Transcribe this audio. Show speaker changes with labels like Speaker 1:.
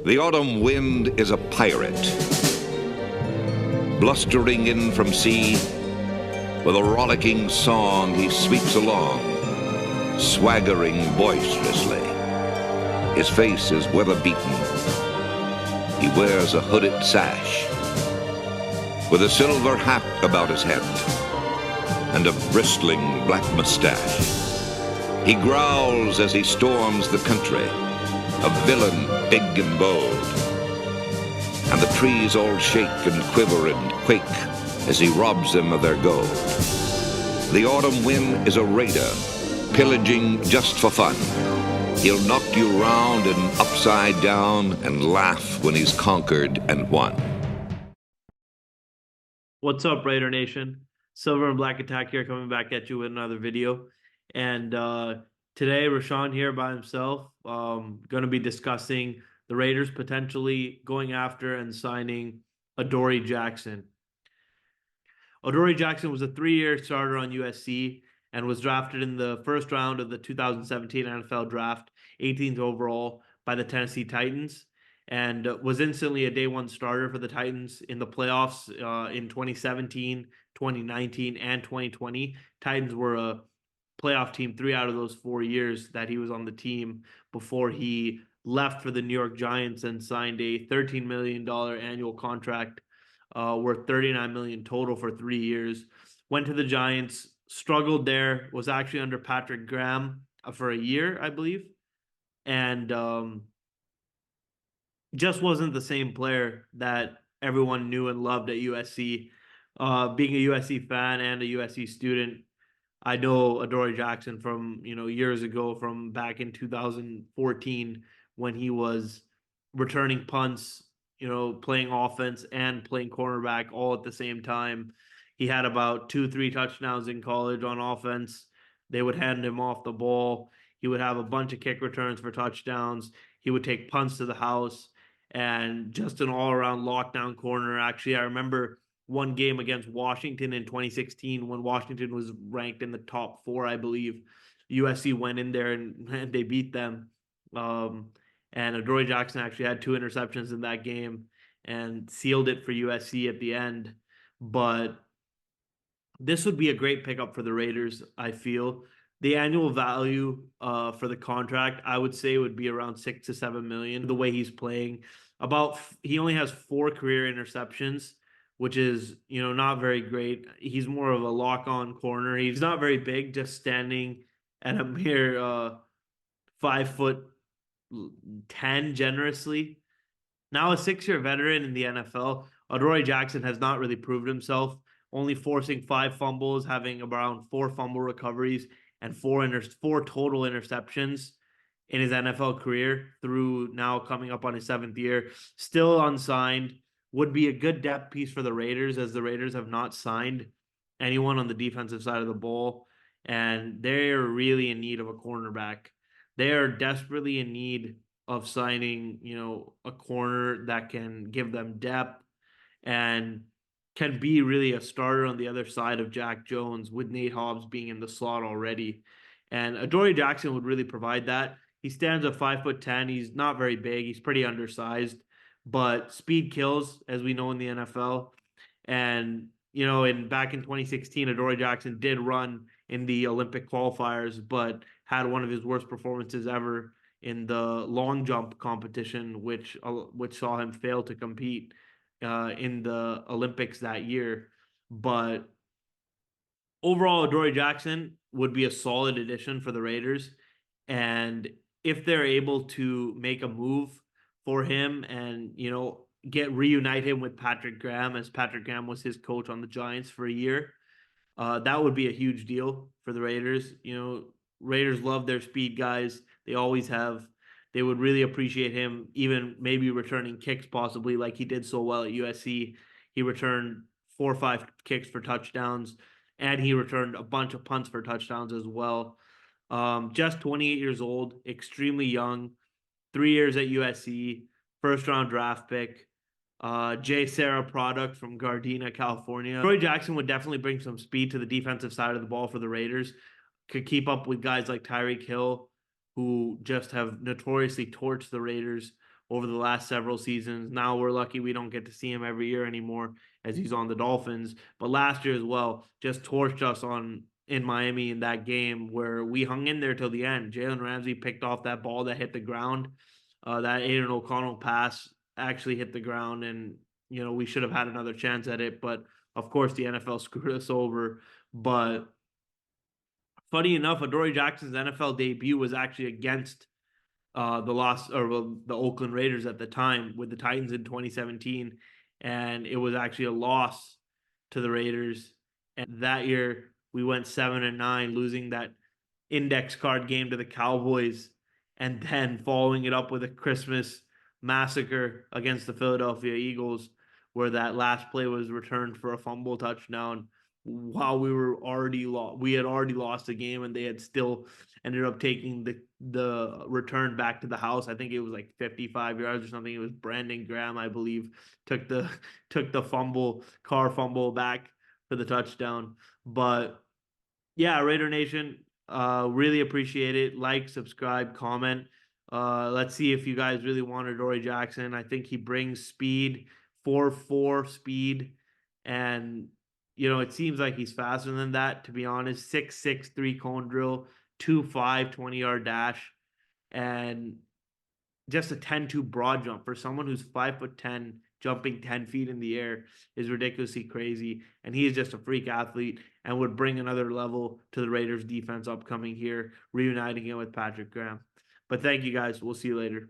Speaker 1: The autumn wind is a pirate, blustering in from sea. With a rollicking song he sweeps along, swaggering boisterously. His face is weather-beaten. He wears a hooded sash, with a silver hat about his head, and a bristling black mustache. He growls as he storms the country, a villain big and bold. And the trees all shake and quiver and quake as he robs them of their gold. The autumn wind is a raider, pillaging just for fun. He'll knock you round and upside down and laugh when he's conquered and won.
Speaker 2: What's up, Raider Nation? Silver and Black Attack here, coming back at you with another video. And today, Rashawn here by himself, going to be discussing the Raiders potentially going after and signing Adoree Jackson. Adoree Jackson was a 3-year starter on USC and was drafted in the first round of the 2017 NFL Draft, 18th overall, by the Tennessee Titans, and was instantly a day one starter for the Titans in the playoffs in 2017, 2019, and 2020. Titans were a playoff team 3 out of those 4 years that he was on the team before he left for the New York Giants and signed a $13 million annual contract worth $39 million total for 3 years. Went to the Giants, struggled there, was actually under Patrick Graham for a year, I believe, and just wasn't the same player that everyone knew and loved at USC. Being a USC fan and a USC student, I know Adoree Jackson from years ago, from back in 2014 when he was returning punts, playing offense and playing cornerback all at the same time. He had about 2-3 touchdowns in college on offense. They would hand him off the ball. He would have a bunch of kick returns for touchdowns. He would take punts to the house, and just an all-around lockdown corner. Actually, I remember one game against Washington in 2016 when Washington was ranked in the top 4, I believe. USC went in there and they beat them. And Adoree Jackson actually had 2 interceptions in that game and sealed it for USC at the end. But this would be a great pickup for the Raiders, I feel. The annual value for the contract, I would say, would be around $6 to $7 million. The way he's playing, he only has 4 career interceptions, which is not very great. He's more of a lock-on corner. He's not very big, just standing at a mere 5'10" generously. Now a 6-year veteran in the NFL, Adoree Jackson has not really proved himself, only forcing 5 fumbles, having around 4 fumble recoveries, and 4 total interceptions in his NFL career through now coming up on his 7th year. Still unsigned. Would be a good depth piece for the Raiders, as the Raiders have not signed anyone on the defensive side of the ball, and they're really in need of a cornerback. They are desperately in need of signing, a corner that can give them depth and can be really a starter on the other side of Jack Jones, with Nate Hobbs being in the slot already. And Adoree Jackson would really provide that. He stands at 5'10". He's not very big. He's pretty undersized, but speed kills, as we know in the NFL. And back in 2016, Adoree Jackson did run in the Olympic qualifiers, but had one of his worst performances ever in the long jump competition, which saw him fail to compete in the Olympics that year. But overall, Adoree Jackson would be a solid addition for the Raiders. And if they're able to make a move for him and, reunite him with Patrick Graham, as Patrick Graham was his coach on the Giants for a year, that would be a huge deal for the Raiders. Raiders love their speed guys. They always have. They would really appreciate him, even maybe returning kicks, possibly like he did so well at USC. He returned 4 or 5 kicks for touchdowns, and he returned a bunch of punts for touchdowns as well. Just 28 years old, extremely young, 3 years at USC, first-round draft pick. Jay Sarah product from Gardena, California. Adoree Jackson would definitely bring some speed to the defensive side of the ball for the Raiders. Could keep up with guys like Tyreek Hill, who just have notoriously torched the Raiders over the last several seasons. Now we're lucky we don't get to see him every year anymore as he's on the Dolphins. But last year as well, just torched us on in Miami in that game where we hung in there till the end. Jalen Ramsey picked off that ball that hit the ground. That Aiden O'Connell pass actually hit the ground, and we should have had another chance at it. But of course, the NFL screwed us over. But funny enough, Adoree Jackson's NFL debut was actually against the Oakland Raiders at the time with the Titans in 2017, and it was actually a loss to the Raiders. And that year we went 7-9, losing that index card game to the Cowboys, and then following it up with a Christmas massacre against the Philadelphia Eagles, where that last play was returned for a fumble touchdown while we had already lost the game, and they had still ended up taking the return back to the house. I think it was like 55 yards or something. It was Brandon Graham, I believe, took the car fumble back for the touchdown. But yeah, Raider Nation, really appreciate it. Like, subscribe, comment. Let's see if you guys really want Adoree Jackson. I think he brings speed, 4.4 speed, and it seems like he's faster than that, to be honest. 6'6", 3-cone drill, 2.5, 20-yard dash, and just a 10-2 broad jump for someone who's 5'10", jumping 10 feet in the air is ridiculously crazy. And he is just a freak athlete and would bring another level to the Raiders defense upcoming here, reuniting him with Patrick Graham. But thank you guys. We'll see you later.